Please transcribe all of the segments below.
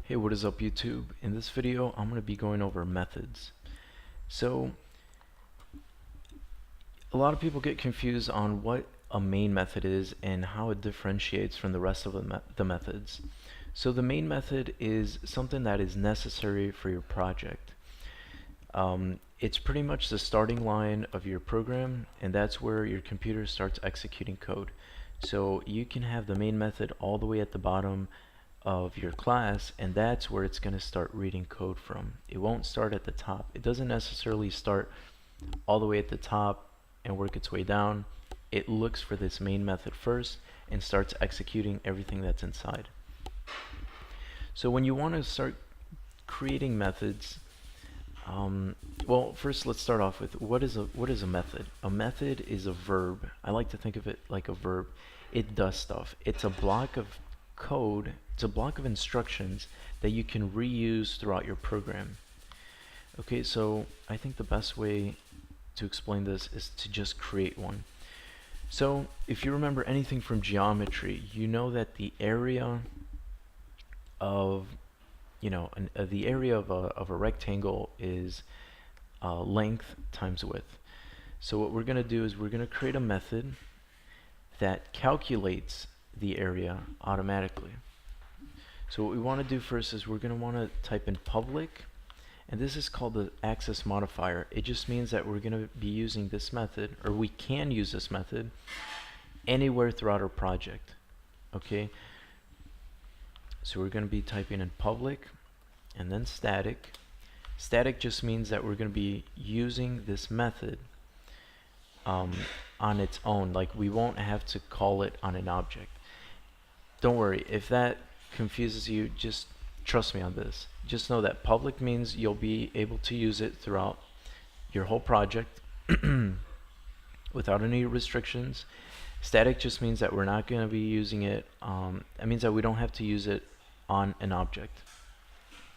Hey, what is up YouTube? In this video, I'm going to be going over methods. So, a lot of people get confused on what a main method is and how it differentiates from the rest of the methods. So the main method is something that is necessary for your project. It's pretty much the starting line of your program, and that's where your computer starts executing code. So you can have the main method all the way at the bottom of your class, and that's where it's going to start reading code from. It won't start at the top. It doesn't necessarily start all the way at the top and work its way down. It looks for this main method first and starts executing everything that's inside. So when you want to start creating methods, well, first let's start off with what is a method? A method is a verb. I like to think of it like a verb. It does stuff. It's a block of code, it's a block of instructions that you can reuse throughout your program. Okay, so I think the best way to explain this is to just create one. So if you remember anything from geometry, you know that the area of the area of a rectangle is length times width. So what we're going to do is we're going to create a method that calculates the area automatically. So what we want to do first is we're going to want to type in public, and this is called the access modifier. It just means that we're going to be using this method, or we can use this method anywhere throughout our project. Okay, so we're going to be typing in public and then static. Static just means that we're going to be using this method on its own. Like, we won't have to call it on an object. Don't worry, if that confuses you, just trust me on this. Just know that public means you'll be able to use it throughout your whole project without any restrictions. Static just means that we're not going to be using it. That means that we don't have to use it on an object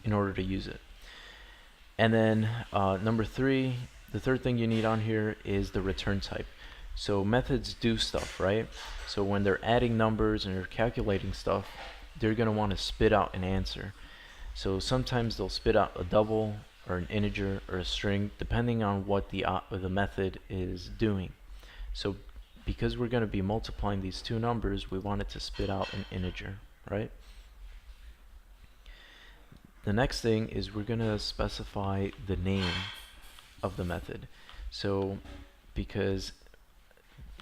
in order to use it. And then number three, the third thing you need on here is the return type. So methods do stuff, right? So when they're adding numbers and they're calculating stuff, they're going to want to spit out an answer. So sometimes they'll spit out a double or an integer or a string, depending on what the method is doing. So because we're going to be multiplying these two numbers, we want it to spit out an integer, right? The next thing is we're going to specify the name of the method. So because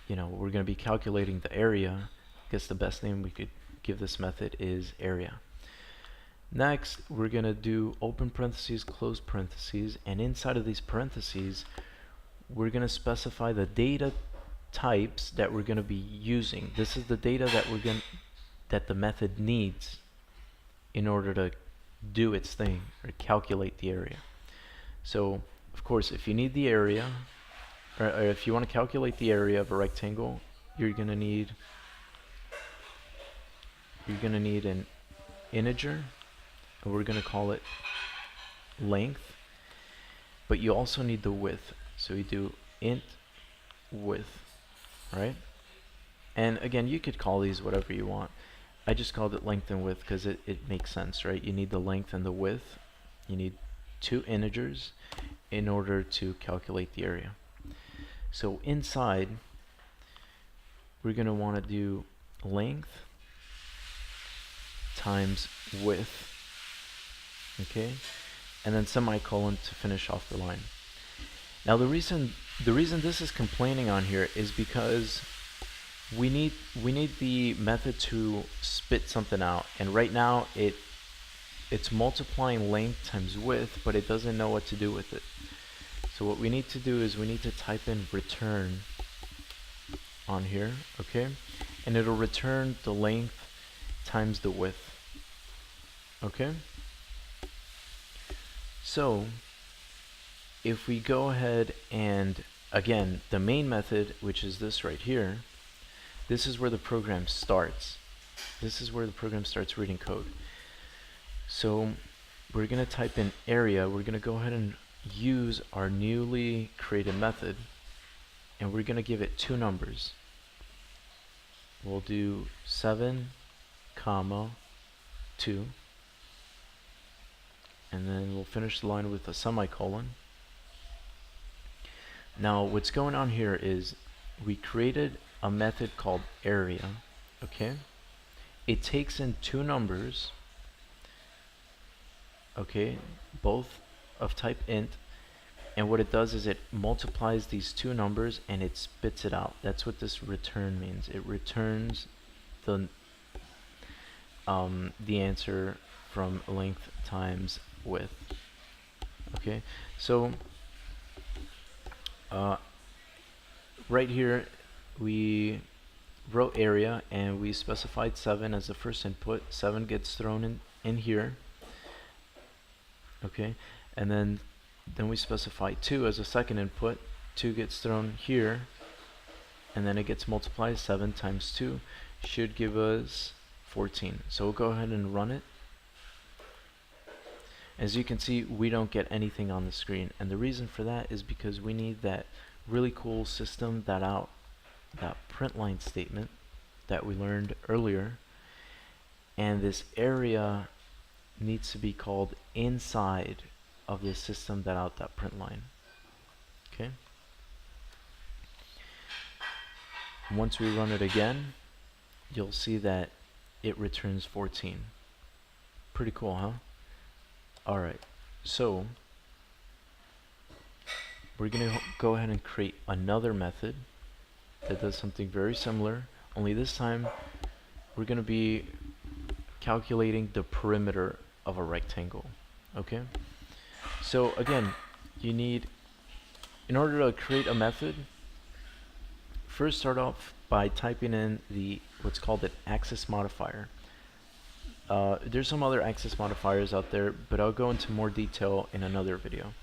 we're going to be calculating the area, I guess the best name we could give this method is area. Next, we're going to do open parentheses, close parentheses, and inside of these parentheses, we're going to specify the data types that we're going to be using. This is the data that the method needs in order to do its thing or calculate the area. So, of course, if you need the area, or if you want to calculate the area of a rectangle, you're going to need an integer, and we're going to call it length. But you also need the width, so we do int width, right? And again, you could call these whatever you want. I just called it length and width because it makes sense, right? You need the length and the width. You need two integers in order to calculate the area. So inside, we're going to want to do length times width, okay, and then semicolon to finish off the line. Now the reason this is complaining on here is because we need the method to spit something out, and right now it's multiplying length times width, but it doesn't know what to do with it. So what we need to do is we need to type in return on here, okay, and it'll return the length times the width. Okay, so if we go ahead and again, the main method, which is this right here, this is where the program starts. This is where the program starts reading code. So we're going to type in area. We're going to go ahead and use our newly created method, and we're going to give it two numbers. We'll do 7, 2, and then we'll finish the line with a semicolon. Now what's going on here is we created a method called area, okay? It takes in two numbers, okay, both of type int, and what it does is it multiplies these two numbers and it spits it out. That's what this return means. It returns the answer from length times width. Okay, so right here we wrote area and we specified 7 as the first input. 7 gets thrown in here. Okay, and then we specify 2 as a second input. 2 gets thrown here, and then it gets multiplied. 7 times 2 should give us 14. So we'll go ahead and run it. As you can see, we don't get anything on the screen, and the reason for that is because we need that really cool system that print line statement that we learned earlier, and this area needs to be called inside of the system that print line. Okay. Once we run it again, you'll see that it returns 14. Pretty cool, huh? Alright, so we're going to go ahead and create another method that does something very similar, only this time we're going to be calculating the perimeter of a rectangle. Okay, so again, you need, in order to create a method, first start off by typing in what's called an access modifier. There's some other access modifiers out there, but I'll go into more detail in another video.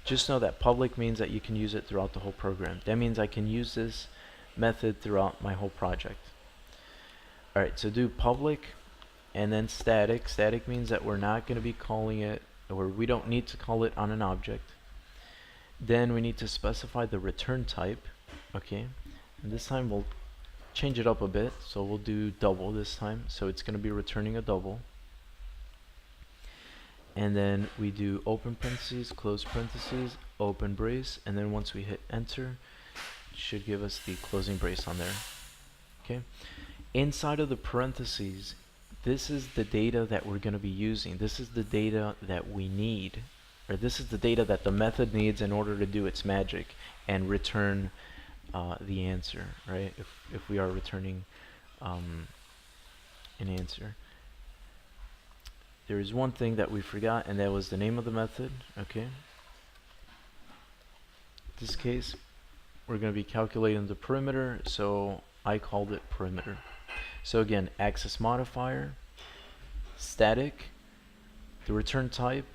Just know that public means that you can use it throughout the whole program. That means I can use this method throughout my whole project. Alright, so do public and then static. Static means that we're not going to be calling it, or we don't need to call it on an object. Then we need to specify the return type. Okay, and this time we'll change it up a bit, so we'll do double this time, so it's going to be returning a double. And then we do open parentheses, close parentheses, open brace, and then once we hit enter, it should give us the closing brace on there. Okay, inside of the parentheses, this is the data that we're going to be using. This is the data that we need, or this is the data that the method needs in order to do its magic and return the answer, right? If we are returning an answer. There is one thing that we forgot, and that was the name of the method. Okay. In this case, we're going to be calculating the perimeter, so I called it perimeter. So again, access modifier, static, the return type,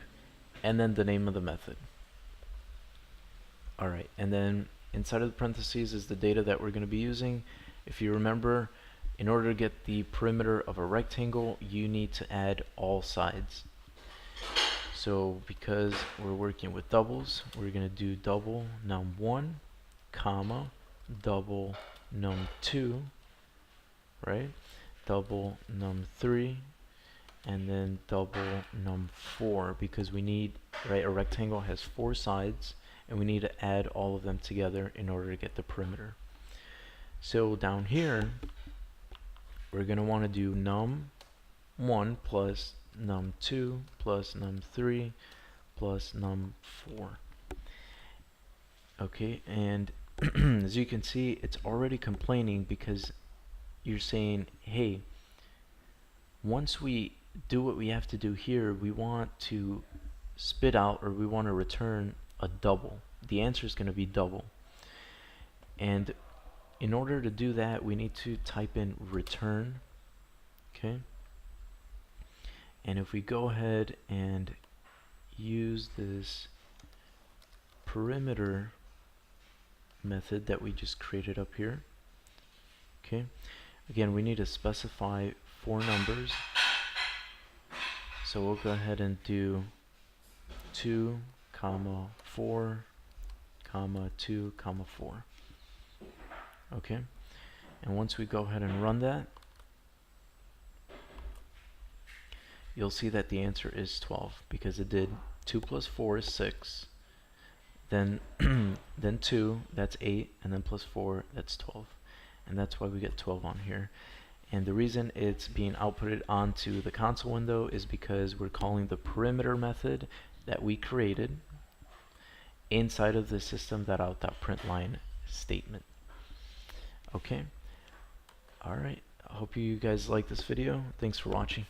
and then the name of the method. Alright, and then inside of the parentheses is the data that we're going to be using. If you remember, in order to get the perimeter of a rectangle, you need to add all sides. So because we're working with doubles, we're going to do double num1, comma, double num2, right? Double num3, and then double num4, because we need, right, a rectangle has 4 sides, and we need to add all of them together in order to get the perimeter. So down here, we're going to want to do num1 plus num2 plus num3 plus num4. Okay, and as you can see, it's already complaining because you're saying, hey, once we do what we have to do here, we want to spit out, or we want to return a double. The answer is going to be double. And in order to do that, we need to type in return. Okay. And if we go ahead and use this perimeter method that we just created up here, okay, again, we need to specify 4 numbers. So we'll go ahead and do 2, comma 4, comma 2, comma 4. Okay, and once we go ahead and run that, you'll see that the answer is 12 because it did 2 plus 4 is 6, then then 2, that's 8, and then plus 4, that's 12. And that's why we get 12 on here. And the reason it's being outputted onto the console window is because we're calling the perimeter method that we created inside of the system.out.println statement. Okay. Alright. I hope you guys like this video. Thanks for watching.